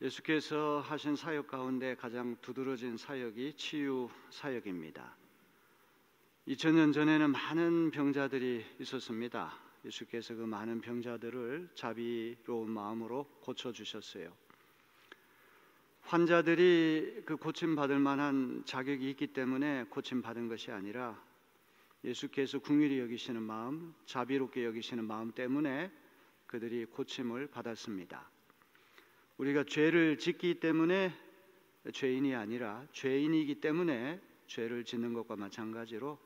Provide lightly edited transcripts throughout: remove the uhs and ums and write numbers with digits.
예수께서 하신 사역 가운데 가장 두드러진 사역이 치유 사역입니다. 2000년 전에는 많은 병자들이 있었습니다. 예수께서 그 많은 병자들을 자비로운 마음으로 고쳐주셨어요. 환자들이 그 고침받을 만한 자격이 있기 때문에 고침받은 것이 아니라 예수께서 긍휼히 여기시는 마음, 자비롭게 여기시는 마음 때문에 그들이 고침을 받았습니다. 우리가 죄를 짓기 때문에 죄인이 아니라 죄인이기 때문에 죄를 짓는 것과 마찬가지로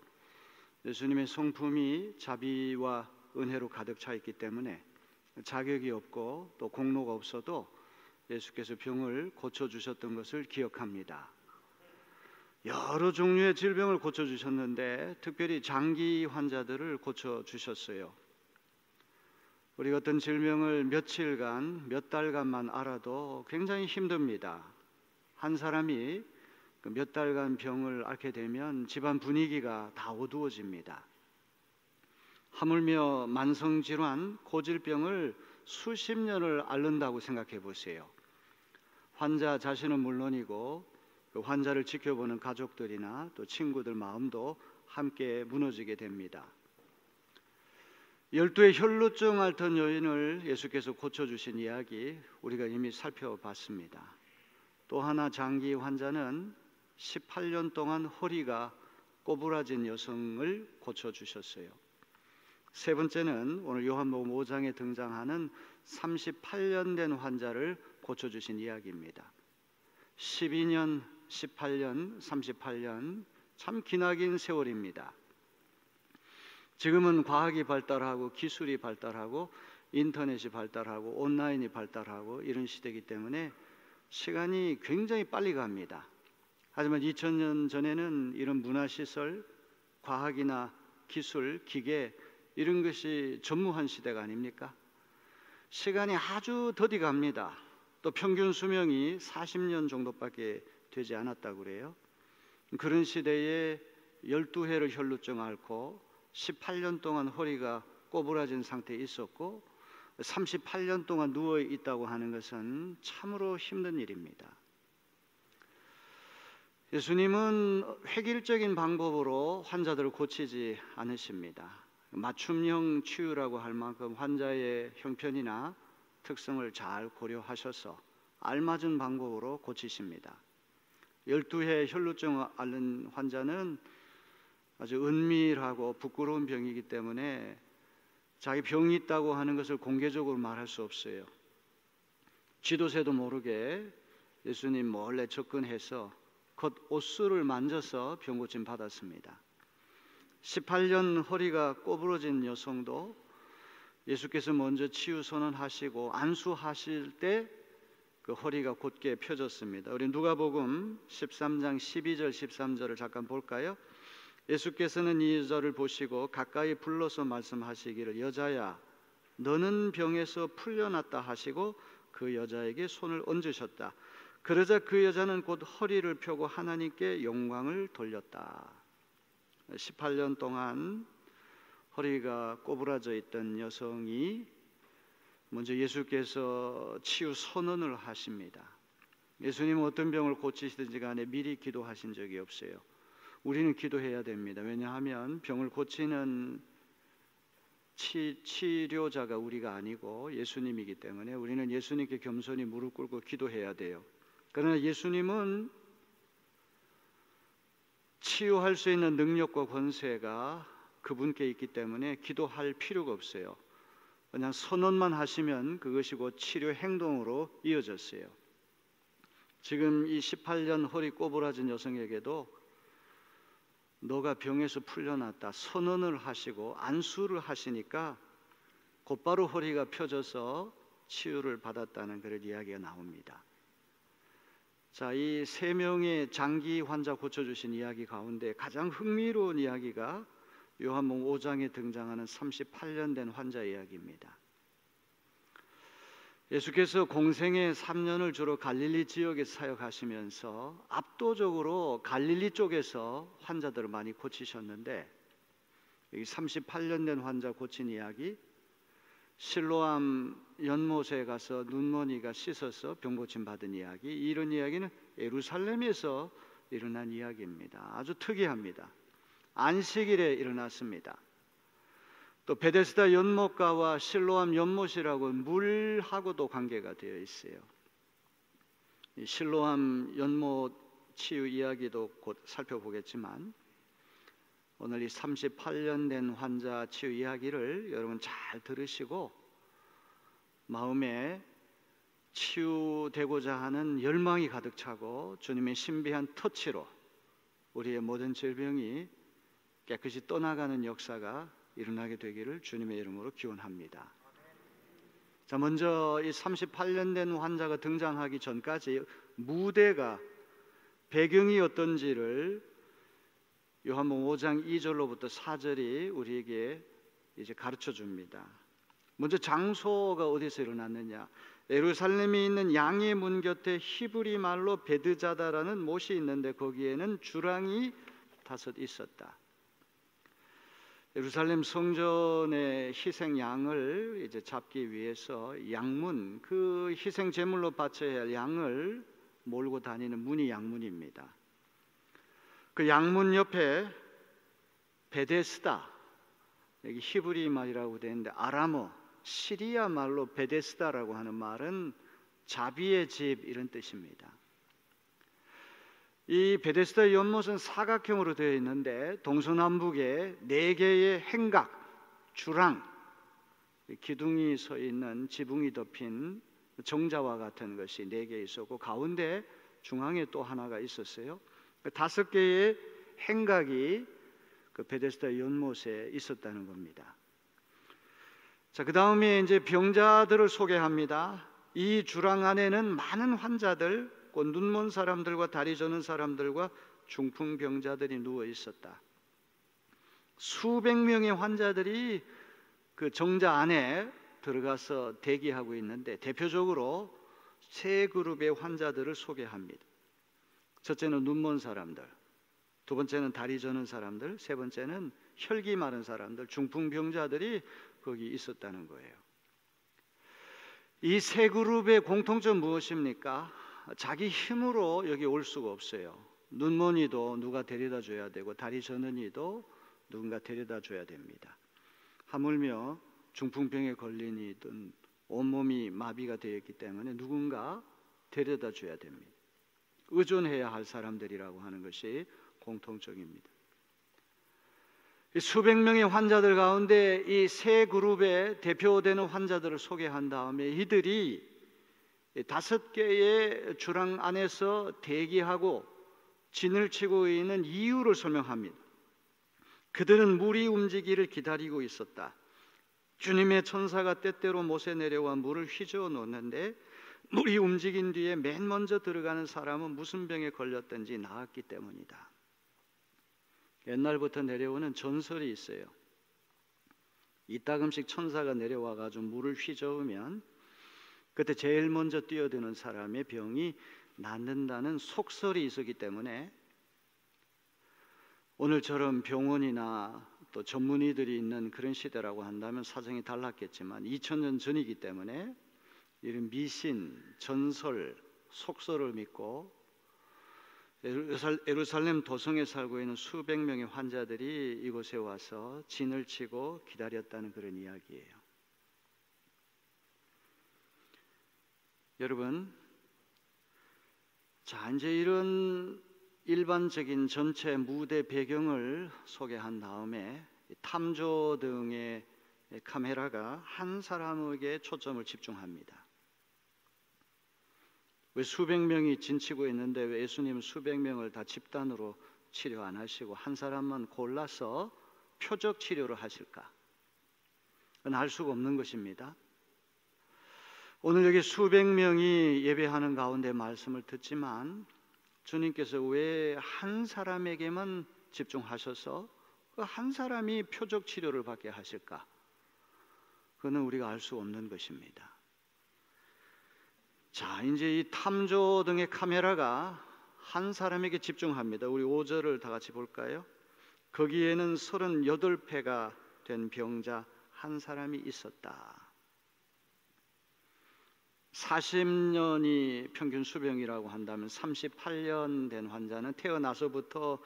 예수님의 성품이 자비와 은혜로 가득 차 있기 때문에 자격이 없고 또 공로가 없어도 예수께서 병을 고쳐주셨던 것을 기억합니다. 여러 종류의 질병을 고쳐주셨는데 특별히 장기 환자들을 고쳐주셨어요. 우리가 어떤 질병을 며칠간, 몇 달간만 알아도 굉장히 힘듭니다. 한 사람이 몇 달간 병을 앓게 되면 집안 분위기가 다 어두워집니다. 하물며 만성질환, 고질병을 수십 년을 앓는다고 생각해 보세요. 환자 자신은 물론이고 그 환자를 지켜보는 가족들이나 또 친구들 마음도 함께 무너지게 됩니다. 12의 혈루증 앓던 여인을 예수께서 고쳐주신 이야기 우리가 이미 살펴봤습니다. 또 하나 장기 환자는 18년 동안 허리가 꼬부라진 여성을 고쳐주셨어요. 세 번째는 오늘 요한복음 5장에 등장하는 38년 된 환자를 고쳐주신 이야기입니다. 12년, 18년, 38년 참 기나긴 세월입니다. 지금은 과학이 발달하고 기술이 발달하고 인터넷이 발달하고 온라인이 발달하고 이런 시대이기 때문에 시간이 굉장히 빨리 갑니다. 하지만 2000년 전에는 이런 문화시설, 과학이나 기술, 기계 이런 것이 전무한 시대가 아닙니까? 시간이 아주 더디 갑니다. 또 평균 수명이 40년 정도밖에 되지 않았다고 그래요. 그런 시대에 12회를 혈루증 앓고 18년 동안 허리가 꼬부라진 상태에 있었고 38년 동안 누워 있다고 하는 것은 참으로 힘든 일입니다. 예수님은 획일적인 방법으로 환자들을 고치지 않으십니다. 맞춤형 치유라고 할 만큼 환자의 형편이나 특성을 잘 고려하셔서 알맞은 방법으로 고치십니다. 12회 혈루증 앓는 환자는 아주 은밀하고 부끄러운 병이기 때문에 자기 병이 있다고 하는 것을 공개적으로 말할 수 없어요. 쥐도새도 모르게 예수님 몰래 접근해서 겉옷술을 만져서 병 고침 받았습니다. 18년 허리가 꼬부러진 여성도 예수께서 먼저 치유 선언하시고 안수하실 때 그 허리가 곧게 펴졌습니다. 우리 누가복음 13장 12절 13절을 잠깐 볼까요? 예수께서는 이 여자를 보시고 가까이 불러서 말씀하시기를 여자야 너는 병에서 풀려났다 하시고 그 여자에게 손을 얹으셨다. 그러자 그 여자는 곧 허리를 펴고 하나님께 영광을 돌렸다. 18년 동안 허리가 꼬부라져 있던 여성이 먼저 예수께서 치유 선언을 하십니다. 예수님은 어떤 병을 고치시든지 간에 미리 기도하신 적이 없어요. 우리는 기도해야 됩니다. 왜냐하면 병을 고치는 치료자가 우리가 아니고 예수님이기 때문에 우리는 예수님께 겸손히 무릎 꿇고 기도해야 돼요. 그러나 예수님은 치유할 수 있는 능력과 권세가 그분께 있기 때문에 기도할 필요가 없어요. 그냥 선언만 하시면 그것이 곧 치료 행동으로 이어졌어요. 지금 이 18년 허리 꼬부라진 여성에게도 너가 병에서 풀려났다 선언을 하시고 안수를 하시니까 곧바로 허리가 펴져서 치유를 받았다는 그런 이야기가 나옵니다. 자, 이 세 명의 장기 환자 고쳐주신 이야기 가운데 가장 흥미로운 이야기가 요한복음 5장에 등장하는 38년 된 환자 이야기입니다. 예수께서 공생의 3년을 주로 갈릴리 지역에 사역하시면서 압도적으로 갈릴리 쪽에서 환자들을 많이 고치셨는데 여기 38년 된 환자 고친 이야기 실로암 연못에 가서 눈먼이가 씻어서 병 고침 받은 이야기, 이런 이야기는 예루살렘에서 일어난 이야기입니다. 아주 특이합니다. 안식일에 일어났습니다. 또 베데스다 연못가와 실로암 연못이라고 물하고도 관계가 되어 있어요. 이 실로암 연못 치유 이야기도 곧 살펴보겠지만, 오늘 이 38년 된 환자 치유 이야기를 여러분 잘 들으시고 마음에 치유되고자 하는 열망이 가득 차고 주님의 신비한 터치로 우리의 모든 질병이 깨끗이 떠나가는 역사가 일어나게 되기를 주님의 이름으로 기원합니다. 자, 먼저 이 38년 된 환자가 등장하기 전까지 무대가, 배경이 어떤지를 요한복음 5장 2절로부터 4절이 우리에게 이제 가르쳐 줍니다. 먼저 장소가 어디서 일어났느냐? 예루살렘에 있는 양의 문 곁에 히브리 말로 베드자다라는 못이 있는데 거기에는 주랑이 5 있었다. 예루살렘 성전의 희생 양을 이제 잡기 위해서 양문, 그 희생 제물로 바쳐야 할 양을 몰고 다니는 문이 양문입니다. 그 양문 옆에 베데스다, 여기 히브리 말이라고 되어 있는데 아람어, 시리아 말로 베데스다라고 하는 말은 자비의 집, 이런 뜻입니다. 이 베데스다 연못은 사각형으로 되어 있는데 동서남북에 4개의 행각, 주랑, 기둥이 서 있는 지붕이 덮인 정자와 같은 것이 4개 있었고 가운데 중앙에 또 하나가 있었어요. 5개의 행각이 그 베데스다 연못에 있었다는 겁니다. 자, 그 다음에 이제 병자들을 소개합니다. 이 주랑 안에는 많은 환자들, 곧 눈먼 사람들과 다리 저는 사람들과 중풍병자들이 누워 있었다. 수백 명의 환자들이 그 정자 안에 들어가서 대기하고 있는데 대표적으로 3그룹의 환자들을 소개합니다. 첫째는 눈먼 사람들, 2번째는 다리 저는 사람들, 3번째는 혈기 마른 사람들, 중풍병자들이 거기 있었다는 거예요. 이 3그룹의 공통점 무엇입니까? 자기 힘으로 여기 올 수가 없어요. 눈먼이도 누가 데려다 줘야 되고 다리 저는 이도 누군가 데려다 줘야 됩니다. 하물며 중풍병에 걸린 이든 온몸이 마비가 되어 있기 때문에 누군가 데려다 줘야 됩니다. 의존해야 할 사람들이라고 하는 것이 공통적입니다. 수백 명의 환자들 가운데 이 3그룹의 대표되는 환자들을 소개한 다음에 이들이 5개의 주랑 안에서 대기하고 진을 치고 있는 이유를 설명합니다. 그들은 물이 움직이기를 기다리고 있었다. 주님의 천사가 때때로 못에 내려와 물을 휘저어 놓는데 물이 움직인 뒤에 맨 먼저 들어가는 사람은 무슨 병에 걸렸든지 나았기 때문이다. 옛날부터 내려오는 전설이 있어요. 이따금씩 천사가 내려와 가지고 물을 휘저으면 그때 제일 먼저 뛰어드는 사람의 병이 낫는다는 속설이 있었기 때문에 오늘처럼 병원이나 또 전문의들이 있는 그런 시대라고 한다면 사정이 달랐겠지만 2000년 전이기 때문에 이런 미신, 전설, 속설을 믿고 예루살렘 도성에 살고 있는 수백 명의 환자들이 이곳에 와서 진을 치고 기다렸다는 그런 이야기예요. 여러분, 자, 이제 이런 일반적인 전체 무대 배경을 소개한 다음에 탐조 등의 카메라가 한 사람에게 초점을 집중합니다. 왜 수백 명이 진치고 있는데 왜 예수님은 수백 명을 다 집단으로 치료 안 하시고 한 사람만 골라서 표적 치료를 하실까? 그건 알 수가 없는 것입니다. 오늘 여기 수백 명이 예배하는 가운데 말씀을 듣지만 주님께서 왜 한 사람에게만 집중하셔서 그 한 사람이 표적 치료를 받게 하실까? 그거는 우리가 알 수 없는 것입니다. 자, 이제 이 탐조 등의 카메라가 한 사람에게 집중합니다. 우리 5절을 다 같이 볼까요? 거기에는 38패가 된 병자 한 사람이 있었다. 40년이 평균 수명이라고 한다면 38년 된 환자는 태어나서부터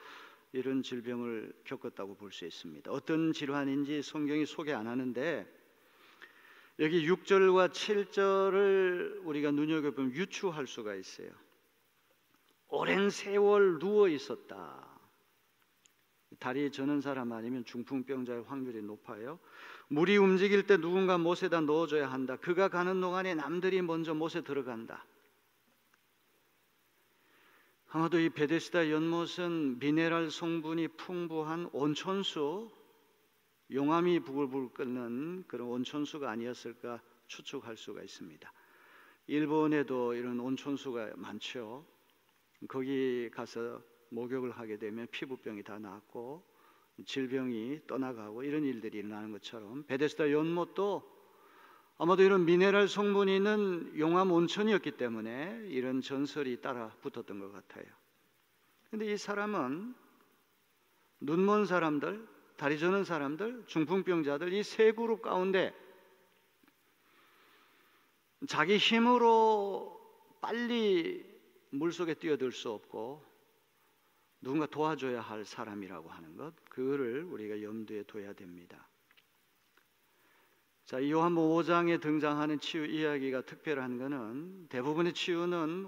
이런 질병을 겪었다고 볼 수 있습니다. 어떤 질환인지 성경이 소개 안 하는데 여기 6절과 7절을 우리가 눈여겨보면 유추할 수가 있어요. 오랜 세월 누워 있었다. 다리 저는 사람 아니면 중풍병자의 확률이 높아요. 물이 움직일 때 누군가 못에다 넣어줘야 한다. 그가 가는 동안에 남들이 먼저 못에 들어간다. 아마도 이 베데스다 연못은 미네랄 성분이 풍부한 온천수, 용암이 부글부글 끓는 그런 온천수가 아니었을까 추측할 수가 있습니다. 일본에도 이런 온천수가 많죠. 거기 가서 목욕을 하게 되면 피부병이 다 낫고 질병이 떠나가고 이런 일들이 일어나는 것처럼 베데스다 연못도 아마도 이런 미네랄 성분이 있는 용암 온천이었기 때문에 이런 전설이 따라 붙었던 것 같아요. 그런데 이 사람은 눈먼 사람들, 다리 저는 사람들, 중풍병자들 이 세 그룹 가운데 자기 힘으로 빨리 물속에 뛰어들 수 없고 누군가 도와줘야 할 사람이라고 하는 것, 그거를 우리가 염두에 둬야 됩니다. 자, 요한복음 5장에 등장하는 치유 이야기가 특별한 것은 대부분의 치유는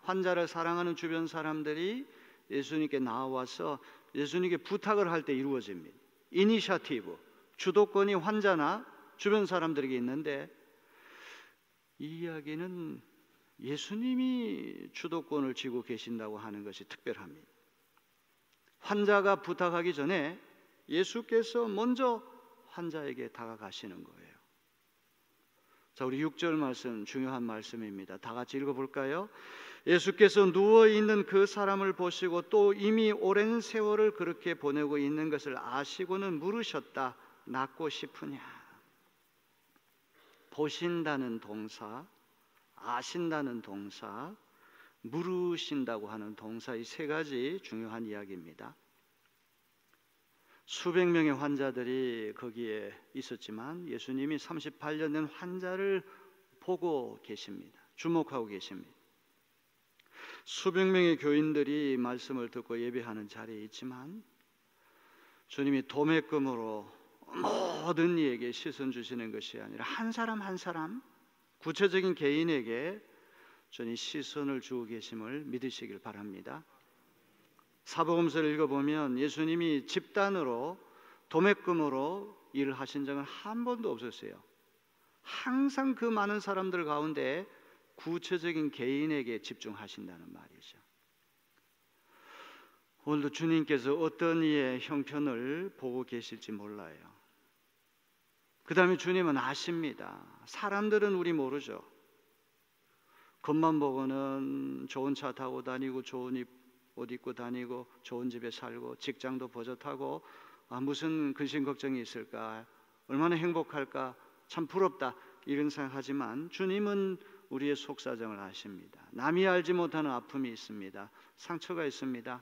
환자를 사랑하는 주변 사람들이 예수님께 나와서 예수님께 부탁을 할 때 이루어집니다. 이니셔티브, 주도권이 환자나 주변 사람들에게 있는데 이 이야기는 예수님이 주도권을 쥐고 계신다고 하는 것이 특별합니다. 환자가 부탁하기 전에 예수께서 먼저 환자에게 다가가시는 거예요. 자, 우리 6절 말씀 중요한 말씀입니다. 다 같이 읽어볼까요? 예수께서 누워있는 그 사람을 보시고 또 이미 오랜 세월을 그렇게 보내고 있는 것을 아시고는 물으셨다. 낫고 싶으냐? 보신다는 동사, 아신다는 동사, 물으신다고 하는 동사, 이 세 가지 중요한 이야기입니다. 수백 명의 환자들이 거기에 있었지만 예수님이 38년 된 환자를 보고 계십니다. 주목하고 계십니다. 수백 명의 교인들이 말씀을 듣고 예배하는 자리에 있지만 주님이 도매금으로 모든 이에게 시선 주시는 것이 아니라 한 사람 한 사람 구체적인 개인에게 주님 시선을 주고 계심을 믿으시길 바랍니다. 사복음서를 읽어보면 예수님이 집단으로 도매금으로 일을 하신 적은 한 번도 없었어요. 항상 그 많은 사람들 가운데 구체적인 개인에게 집중하신다는 말이죠. 오늘도 주님께서 어떤 이의 형편을 보고 계실지 몰라요. 그 다음에 주님은 아십니다. 사람들은 우리 모르죠. 겉만 보고는 좋은 차 타고 다니고 좋은 옷 입고 다니고 좋은 집에 살고 직장도 버젓하고 무슨 근심 걱정이 있을까, 얼마나 행복할까, 참 부럽다 이런 생각하지만 주님은 우리의 속사정을 아십니다. 남이 알지 못하는 아픔이 있습니다. 상처가 있습니다.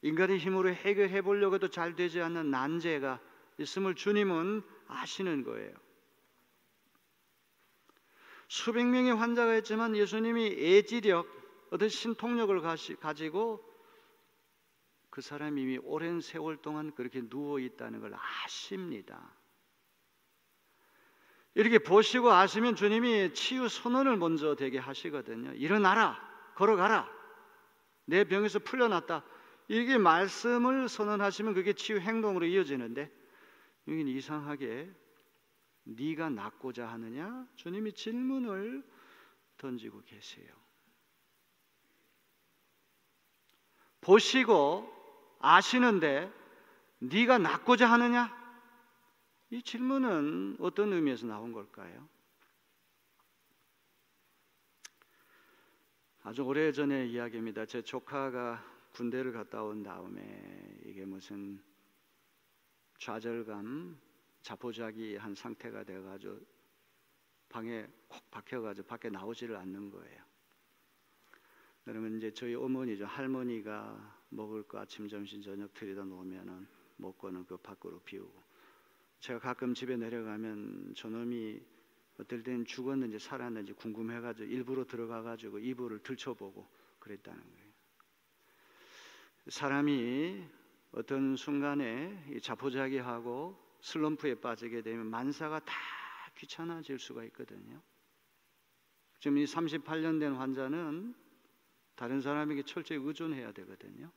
인간의 힘으로 해결해 보려고 해도 잘 되지 않는 난제가 있음을 주님은 아시는 거예요. 수백 명의 환자가 있지만 예수님이 애지력, 어떤 신통력을 가지고 그 사람이 이미 오랜 세월 동안 그렇게 누워 있다는 걸 아십니다. 이렇게 보시고 아시면 주님이 치유 선언을 먼저 되게 하시거든요. 일어나라, 걸어가라, 내 병에서 풀려났다, 이게 말씀을 선언하시면 그게 치유 행동으로 이어지는데 여기는 이상하게 네가 낫고자 하느냐? 주님이 질문을 던지고 계세요. 보시고 아시는데 네가 낫고자 하느냐? 이 질문은 어떤 의미에서 나온 걸까요? 아주 오래전의 이야기입니다. 제 조카가 군대를 갔다 온 다음에 이게 무슨 좌절감, 자포자기한 상태가 돼가지고 방에 콕 박혀가지고 밖에 나오지를 않는 거예요. 그러면 이제 저희 어머니죠, 할머니가 먹을 거 아침, 점심, 저녁 들여다 놓으면은 먹고는 그 밖으로 비우고, 제가 가끔 집에 내려가면 저놈이 어떨 때는 죽었는지 살았는지 궁금해가지고 일부러 들어가가지고 이불을 들춰보고 그랬다는 거예요. 사람이 어떤 순간에 자포자기하고 슬럼프에 빠지게 되면 만사가 다 귀찮아질 수가 있거든요. 지금 이 38년 된 환자는 다른 사람에게 철저히 의존해야 되거든요.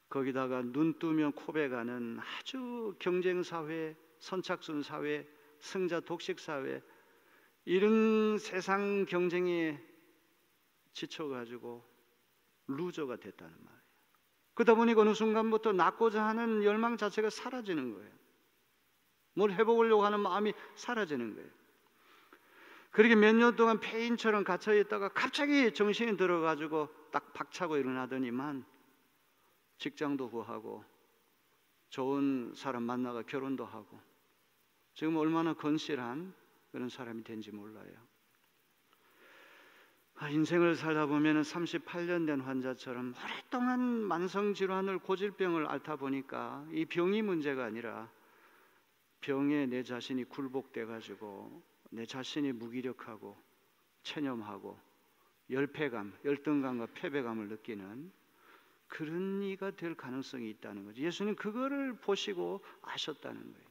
거기다가 눈 뜨면 코베가는 아주 경쟁사회, 선착순 사회, 승자 독식 사회, 이런 세상 경쟁에 지쳐가지고 루저가 됐다는 말이에요. 그러다 보니까 어느 순간부터 낫고자 하는 열망 자체가 사라지는 거예요. 뭘 해보려고 하는 마음이 사라지는 거예요. 그렇게 몇 년 동안 폐인처럼 갇혀 있다가 갑자기 정신이 들어가지고 딱 박차고 일어나더니만 직장도 구하고 좋은 사람 만나가 결혼도 하고 지금 얼마나 건실한 그런 사람이 된지 몰라요. 인생을 살다 보면 38년 된 환자처럼 오랫동안 만성질환을 고질병을 앓다 보니까 이 병이 문제가 아니라 병에 내 자신이 굴복돼 가지고 내 자신이 무기력하고 체념하고 열패감, 열등감과 패배감을 느끼는 그런 이가 될 가능성이 있다는 거죠. 예수님 그거를 보시고 아셨다는 거예요.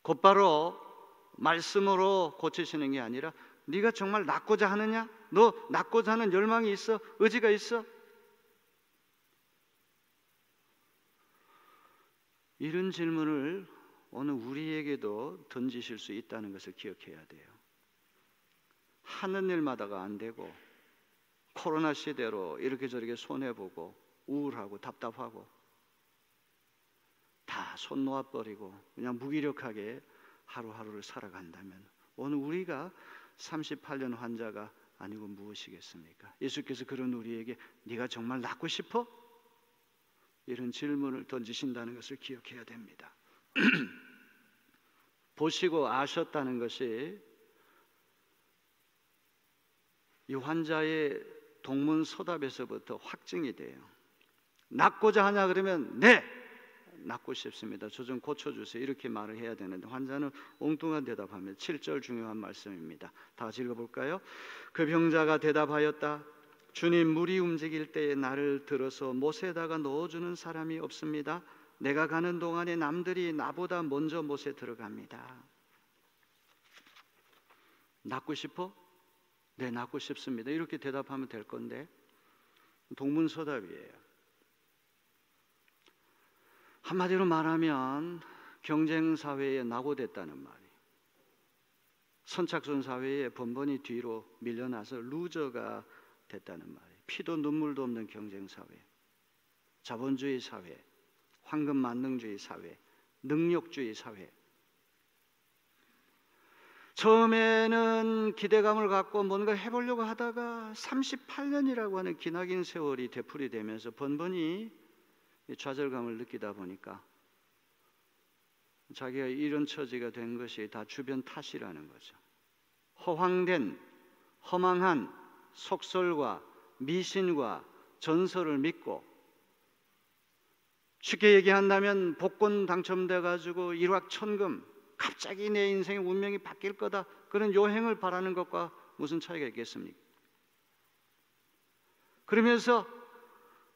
곧바로 말씀으로 고치시는 게 아니라 네가 정말 낫고자 하느냐? 너 낫고자 하는 열망이 있어? 의지가 있어? 이런 질문을 오늘 우리에게도 던지실 수 있다는 것을 기억해야 돼요. 하는 일마다가 안 되고 코로나 시대로 이렇게 저렇게 손해보고 우울하고 답답하고 다 손 놓아버리고 그냥 무기력하게 하루하루를 살아간다면 오늘 우리가 38년 환자가 아니고 무엇이겠습니까? 예수께서 그런 우리에게 네가 정말 낫고 싶어? 이런 질문을 던지신다는 것을 기억해야 됩니다. 보시고 아셨다는 것이 이 환자의 동문서답에서부터 확증이 돼요. 낫고자 하냐 그러면 네! 낫고 싶습니다. 저 좀 고쳐주세요. 이렇게 말을 해야 되는데 환자는 엉뚱한 대답합니다. 7절 중요한 말씀입니다. 다 같이 읽어볼까요? 그 병자가 대답하였다. 주님, 물이 움직일 때에 나를 들어서 못에다가 넣어주는 사람이 없습니다. 내가 가는 동안에 남들이 나보다 먼저 못에 들어갑니다. 낫고 싶어? 네, 낫고 싶습니다. 이렇게 대답하면 될 건데 동문서답이에요. 한마디로 말하면 경쟁사회에 낙오됐다는 말이에요. 선착순 사회에 번번이 뒤로 밀려나서 루저가 됐다는 말이에요. 피도 눈물도 없는 경쟁사회, 자본주의 사회, 황금 만능주의 사회, 능력주의 사회. 처음에는 기대감을 갖고 뭔가 해보려고 하다가 38년이라고 하는 기나긴 세월이 되풀이되면서 번번이 좌절감을 느끼다 보니까 자기가 이런 처지가 된 것이 다 주변 탓이라는 거죠. 허황된, 허망한 속설과 미신과 전설을 믿고 쉽게 얘기한다면 복권 당첨돼 가지고 일확천금 갑자기 내 인생의 운명이 바뀔 거다 그런 요행을 바라는 것과 무슨 차이가 있겠습니까? 그러면서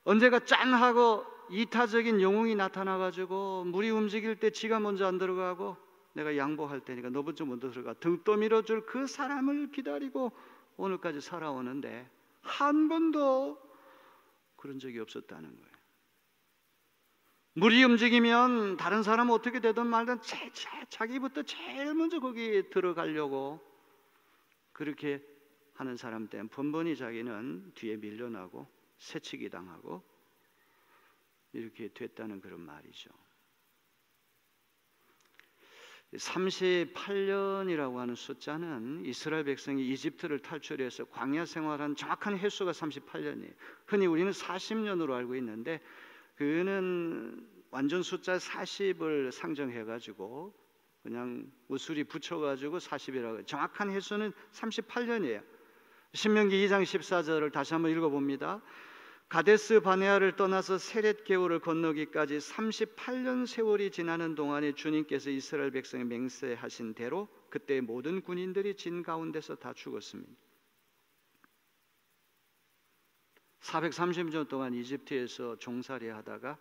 언제가 짠 하고 이타적인 영웅이 나타나 가지고 물이 움직일 때 지가 먼저 안 들어가고 내가 양보할 테니까 너 먼저 들어가 등 떠밀어 줄 그 사람을 기다리고 오늘까지 살아오는데 한 번도 그런 적이 없었다는 거예요. 물이 움직이면 다른 사람은 어떻게 되든 말든 자기부터 제일 먼저 거기에 들어가려고 그렇게 하는 사람 때문에 번번이 자기는 뒤에 밀려나고 새치기 당하고 이렇게 됐다는 그런 말이죠. 38년이라고 하는 숫자는 이스라엘 백성이 이집트를 탈출해서 광야 생활한 정확한 횟수가 38년이에요. 흔히 우리는 40년으로 알고 있는데 그는 완전 숫자 40을 상정해가지고 그냥 우수리 붙여가지고 40이라고 정확한 횟수는 38년이에요. 신명기 2장 14절을 다시 한번 읽어봅니다. 가데스 바네아를 떠나서 세렛 계곡을 건너기까지 38년 세월이 지나는 동안에 주님께서 이스라엘 백성에 맹세하신 대로 그때 모든 군인들이 진 가운데서 다 죽었습니다. 430년 동안 이집트에서 종살이 하다가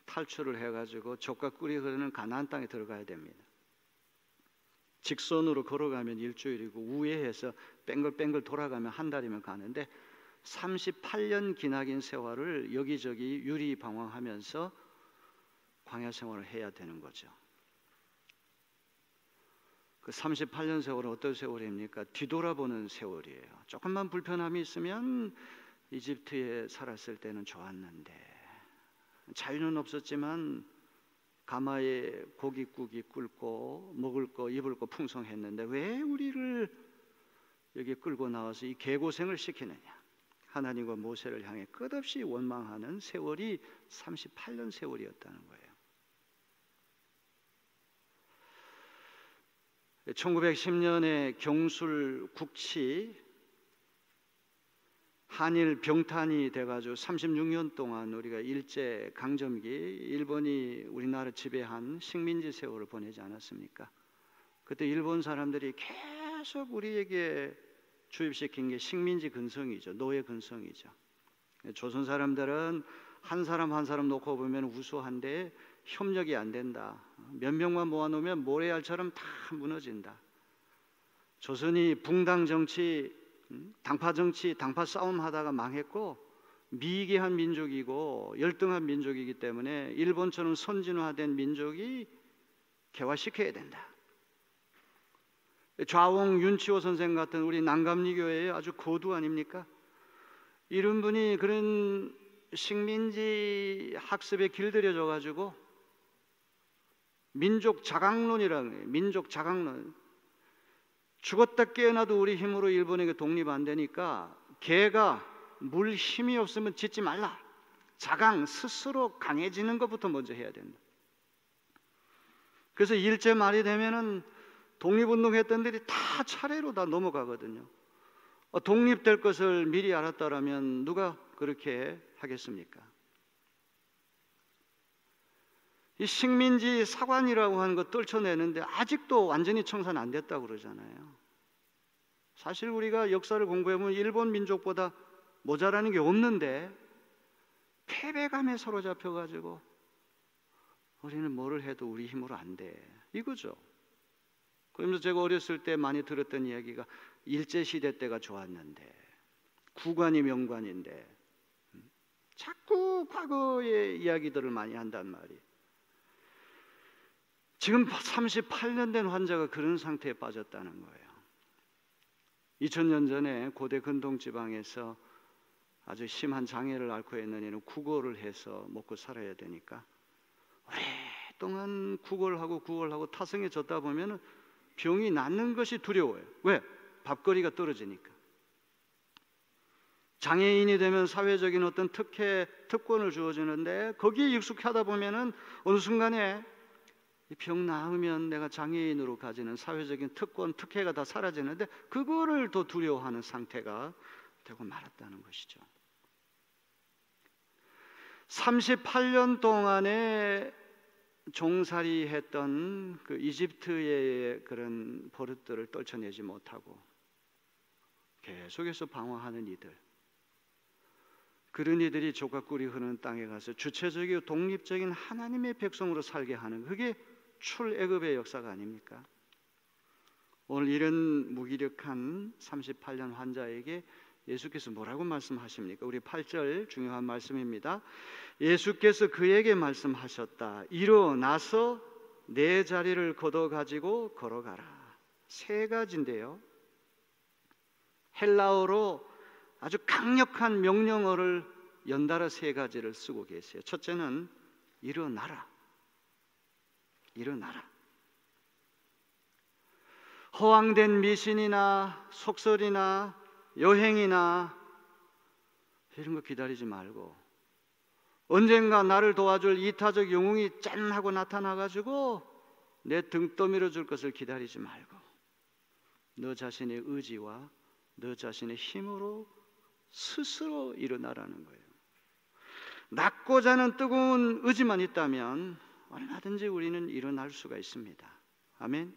탈출을 해가지고 젖과 꿀이 흐르는 가나안 땅에 들어가야 됩니다. 직선으로 걸어가면 일주일이고 우회해서 뺑글뺑글 돌아가면 한 달이면 가는데 38년 기나긴 세월을 여기저기 유리방황하면서 광야 생활을 해야 되는 거죠. 그 38년 세월은 어떤 세월입니까? 뒤돌아보는 세월이에요. 조금만 불편함이 있으면 이집트에 살았을 때는 좋았는데, 자유는 없었지만 가마에 고깃국이 끓고 먹을 거 입을 거 풍성했는데 왜 우리를 여기 끌고 나와서 이 개고생을 시키느냐. 하나님과 모세를 향해 끝없이 원망하는 세월이 38년 세월이었다는 거예요. 1910년에 경술 국치 한일 병탄이 돼가지고 36년 동안 우리가 일제 강점기 일본이 우리나라 지배한 식민지 세월을 보내지 않았습니까? 그때 일본 사람들이 계속 우리에게 주입시킨 게 식민지 근성이죠. 노예 근성이죠. 조선 사람들은 한 사람 한 사람 놓고 보면 우수한데 협력이 안 된다. 몇 명만 모아놓으면 모래알처럼 다 무너진다. 조선이 붕당 정치, 당파 정치, 당파 싸움 하다가 망했고 미개한 민족이고 열등한 민족이기 때문에 일본처럼 선진화된 민족이 개화시켜야 된다. 좌옹 윤치호 선생 같은 우리 난감리교회의 아주 고두 아닙니까? 이런 분이 그런 식민지 학습에 길들여져 가지고 민족 자강론이라는 거예요. 민족 자강론. 죽었다 깨어나도 우리 힘으로 일본에게 독립 안 되니까 개가 물 힘이 없으면 짖지 말라. 자강 스스로 강해지는 것부터 먼저 해야 된다. 그래서 일제 말이 되면은 독립운동했던 들이 다 차례로 다 넘어가거든요. 독립될 것을 미리 알았다라면 누가 그렇게 하겠습니까? 이 식민지 사관이라고 하는 거 떨쳐내는데 아직도 완전히 청산 안 됐다고 그러잖아요. 사실 우리가 역사를 공부해보면 일본 민족보다 모자라는 게 없는데 패배감에 사로잡혀가지고 우리는 뭐를 해도 우리 힘으로 안 돼. 이거죠. 그러면서 제가 어렸을 때 많이 들었던 이야기가 일제시대 때가 좋았는데 구관이 명관인데 자꾸 과거의 이야기들을 많이 한단 말이에요. 지금 38년 된 환자가 그런 상태에 빠졌다는 거예요. 2000년 전에 고대 근동지방에서 아주 심한 장애를 앓고 있는 이는 구걸을 해서 먹고 살아야 되니까 오랫동안 구걸하고 타성해졌다 보면 병이 낫는 것이 두려워요. 왜? 밥거리가 떨어지니까. 장애인이 되면 사회적인 어떤 특권을 주어지는데 거기에 익숙하다 보면은 어느 순간에 병 나으면 내가 장애인으로 가지는 사회적인 특권, 특혜가 다 사라지는데 그거를 더 두려워하는 상태가 되고 말았다는 것이죠. 38년 동안에 종살이 했던 그 이집트의 그런 버릇들을 떨쳐내지 못하고 계속해서 방황하는 이들, 그런 이들이 젖과 꿀이 흐르는 땅에 가서 주체적이고 독립적인 하나님의 백성으로 살게 하는, 그게 출애굽의 역사가 아닙니까? 오늘 이런 무기력한 38년 환자에게 예수께서 뭐라고 말씀하십니까? 우리 8절 중요한 말씀입니다. 예수께서 그에게 말씀하셨다. 일어나서 내 자리를 걷어가지고 걸어가라. 세 가지인데요, 헬라어로 아주 강력한 명령어를 연달아 세 가지를 쓰고 계세요. 첫째는 일어나라. 일어나라. 허황된 미신이나 속설이나 여행이나 이런 거 기다리지 말고 언젠가 나를 도와줄 이타적 영웅이 짠 하고 나타나가지고 내 등 떠밀어 줄 것을 기다리지 말고 너 자신의 의지와 너 자신의 힘으로 스스로 일어나라는 거예요. 낮고자 하는 뜨거운 의지만 있다면 얼마든지 우리는 일어날 수가 있습니다. 아멘.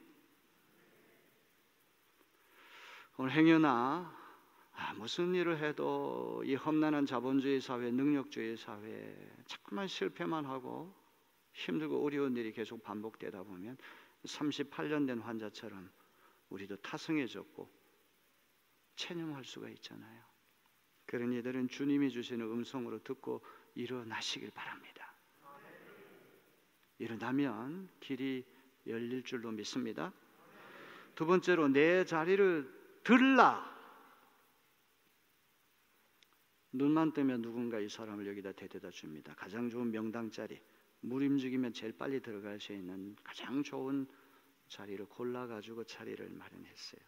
오늘 행여나 무슨 일을 해도 이 험난한 자본주의 사회, 능력주의 사회 자꾸만 실패만 하고 힘들고 어려운 일이 계속 반복되다 보면 38년 된 환자처럼 우리도 타성해졌고 체념할 수가 있잖아요. 그런 이들은 주님이 주시는 음성으로 듣고 일어나시길 바랍니다. 일어나면 길이 열릴 줄로 믿습니다. 두 번째로 내 자리를 들라. 눈만 뜨면 누군가 이 사람을 여기다 데려다 줍니다. 가장 좋은 명당 자리, 무림직이면 제일 빨리 들어갈 수 있는 가장 좋은 자리를 골라가지고 자리를 마련했어요.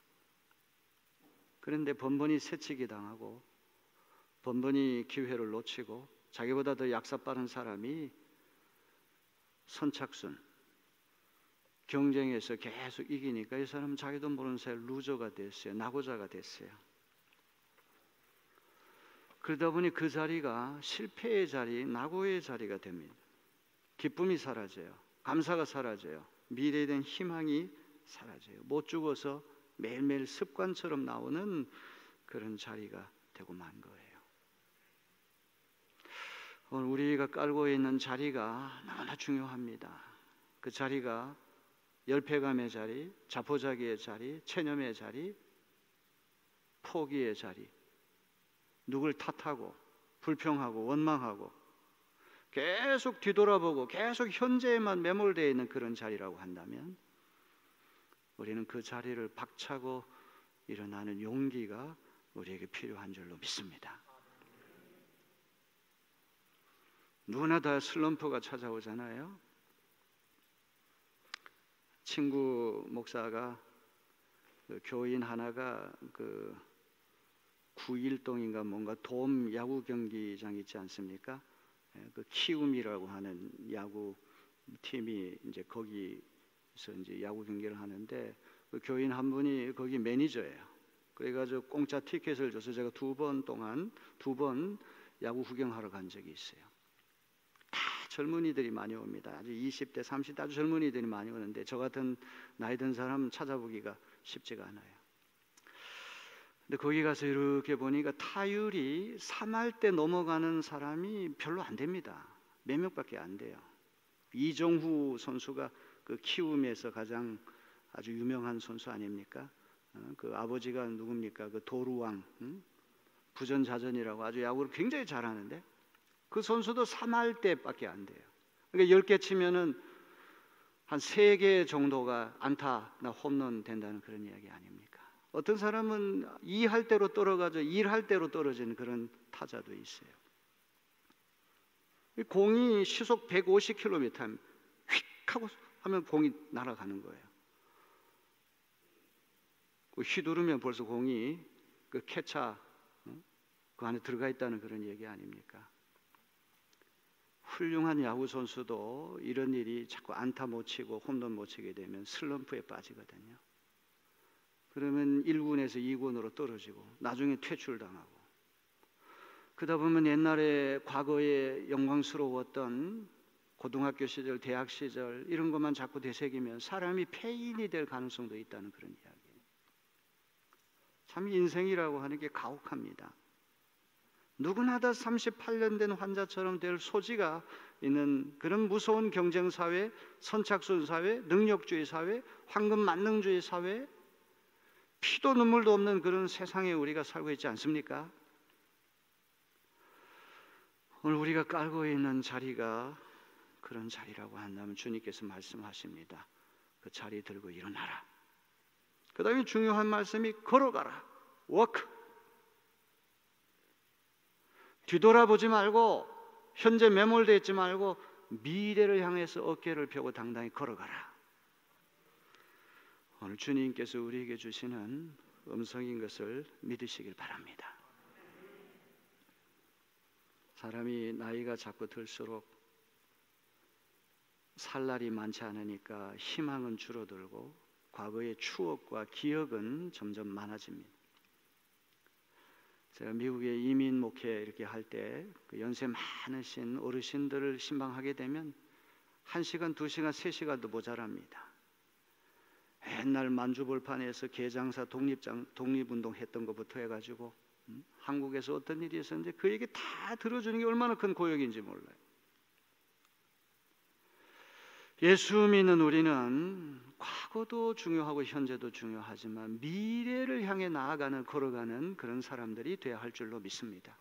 그런데 번번이 새치기 당하고 번번이 기회를 놓치고 자기보다 더 약사 빠른 사람이 선착순 경쟁에서 계속 이기니까 이 사람은 자기도 모르는 사이에 루저가 됐어요. 낙오자가 됐어요. 그러다 보니 그 자리가 실패의 자리, 낙오의 자리가 됩니다. 기쁨이 사라져요. 감사가 사라져요. 미래에 대한 희망이 사라져요. 못 죽어서 매일매일 습관처럼 나오는 그런 자리가 되고 만 거예요. 오늘 우리가 깔고 있는 자리가 너무나 중요합니다. 그 자리가 열패감의 자리, 자포자기의 자리, 체념의 자리, 포기의 자리, 누굴 탓하고 불평하고 원망하고 계속 뒤돌아보고 계속 현재에만 매몰되어 있는 그런 자리라고 한다면 우리는 그 자리를 박차고 일어나는 용기가 우리에게 필요한 줄로 믿습니다. 누구나 다 슬럼프가 찾아오잖아요. 친구 목사가 교인 하나가 9일동인가 뭔가 돔 야구 경기장 있지 않습니까? 그 키움이라고 하는 야구 팀이 이제 거기서 이제 야구 경기를 하는데 그 교인 한 분이 거기 매니저예요. 그래가지고 공짜 티켓을 줘서 제가 두 번 야구 구경하러 간 적이 있어요. 다 젊은이들이 많이 옵니다. 아주 20대, 30대 아주 젊은이들이 많이 오는데 저 같은 나이 든 사람 찾아보기가 쉽지가 않아요. 근데 거기 가서 이렇게 보니까 타율이 3할 때 넘어가는 사람이 별로 안 됩니다. 몇 명밖에 안 돼요. 이정후 선수가 그 키움에서 가장 아주 유명한 선수 아닙니까? 그 아버지가 누굽니까? 그 도루왕, 부전자전이라고 아주 야구를 굉장히 잘하는데 그 선수도 3할 때밖에 안 돼요. 그러니까 10개 치면은 한 3개 정도가 안타나 홈런 된다는 그런 이야기 아닙니까? 어떤 사람은 2할 때로 떨어가죠. 1할 때로 떨어지는 그런 타자도 있어요. 공이 시속 150km 하면 휙 하고 하면 공이 날아가는 거예요. 휘두르면 벌써 공이 그 캐차 그 안에 들어가 있다는 그런 얘기 아닙니까? 훌륭한 야구 선수도 이런 일이 자꾸 안타 못 치고 홈런 못 치게 되면 슬럼프에 빠지거든요. 그러면 1군에서 2군으로 떨어지고 나중에 퇴출당하고 그러다 보면 옛날에 과거에 영광스러웠던 고등학교 시절, 대학 시절 이런 것만 자꾸 되새기면 사람이 폐인이 될 가능성도 있다는 그런 이야기예요. 참 인생이라고 하는 게 가혹합니다. 누구나 다 38년 된 환자처럼 될 소지가 있는 그런 무서운 경쟁사회, 선착순 사회, 능력주의 사회, 황금 만능주의 사회, 피도 눈물도 없는 그런 세상에 우리가 살고 있지 않습니까? 오늘 우리가 깔고 있는 자리가 그런 자리라고 한다면 주님께서 말씀하십니다. 그 자리 들고 일어나라. 그 다음에 중요한 말씀이 걸어가라. 워크. 뒤돌아보지 말고 현재 매몰되어 있지 말고 미래를 향해서 어깨를 펴고 당당히 걸어가라. 오늘 주님께서 우리에게 주시는 음성인 것을 믿으시길 바랍니다. 사람이 나이가 자꾸 들수록 살 날이 많지 않으니까 희망은 줄어들고 과거의 추억과 기억은 점점 많아집니다. 제가 미국에 이민 목회 이렇게 할 때 그 연세 많으신 어르신들을 신방하게 되면 1시간, 2시간, 3시간도 모자랍니다. 옛날 만주벌판에서 개장사 독립운동 했던 것부터 해가지고 한국에서 어떤 일이 있었는데 그 얘기 다 들어주는 게 얼마나 큰 고역인지 몰라요. 예수 믿는 우리는 과거도 중요하고 현재도 중요하지만 미래를 향해 걸어가는 그런 사람들이 되어야 할 줄로 믿습니다.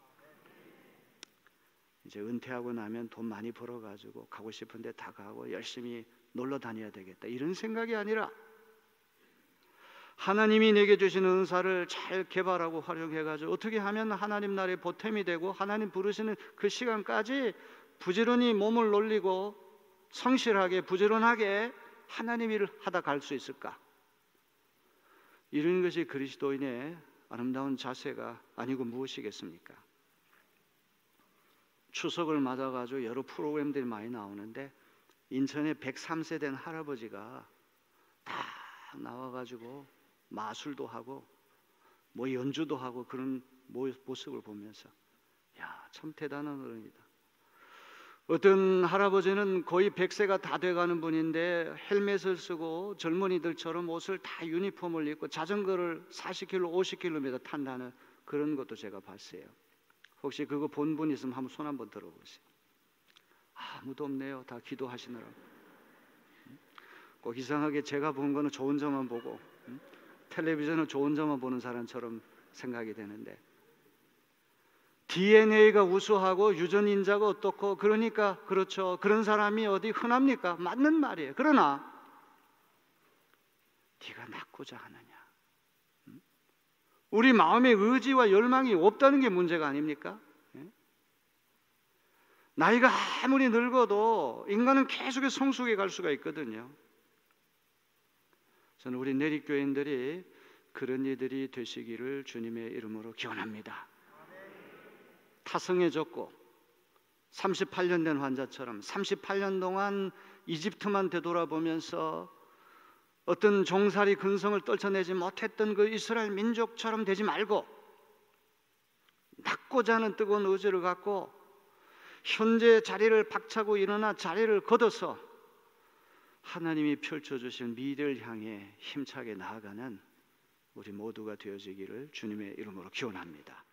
이제 은퇴하고 나면 돈 많이 벌어가지고 가고 싶은데 다 가고 열심히 놀러 다녀야 되겠다 이런 생각이 아니라 하나님이 내게 주신 은사를 잘 개발하고 활용해가지고 어떻게 하면 하나님 나라의 보탬이 되고 하나님 부르시는 그 시간까지 부지런히 몸을 놀리고 성실하게 부지런하게 하나님 일을 하다 갈 수 있을까? 이런 것이 그리스도인의 아름다운 자세가 아니고 무엇이겠습니까? 추석을 맞아가지고 여러 프로그램들이 많이 나오는데 인천에 103세 된 할아버지가 다 나와가지고 마술도 하고 뭐 연주도 하고 그런 모습을 보면서 야, 참 대단한 어른이다. 어떤 할아버지는 거의 100세가 다 돼가는 분인데 헬멧을 쓰고 젊은이들처럼 옷을 다 유니폼을 입고 자전거를 40km, 50km 탄다는 그런 것도 제가 봤어요. 혹시 그거 본 분 있으면 한번 손 한번 들어보세요. 아무도 없네요. 다 기도하시느라고. 꼭 이상하게 제가 본 거는 좋은 점만 보고 텔레비전은 좋은 점만 보는 사람처럼 생각이 되는데 DNA가 우수하고 유전인자가 어떻고 그러니까 그렇죠. 그런 사람이 어디 흔합니까? 맞는 말이에요. 그러나 네가 낳고자 하느냐? 우리 마음의 의지와 열망이 없다는 게 문제가 아닙니까? 나이가 아무리 늙어도 인간은 계속해서 성숙해 갈 수가 있거든요. 저는 우리 내립교인들이 그런 이들이 되시기를 주님의 이름으로 기원합니다. 타성해졌고 38년 된 환자처럼 38년 동안 이집트만 되돌아보면서 어떤 종살이 근성을 떨쳐내지 못했던 그 이스라엘 민족처럼 되지 말고 낳고자 하는 뜨거운 의지를 갖고 현재 자리를 박차고 일어나 자리를 걷어서 하나님이 펼쳐주신 미래를 향해 힘차게 나아가는 우리 모두가 되어지기를 주님의 이름으로 기원합니다.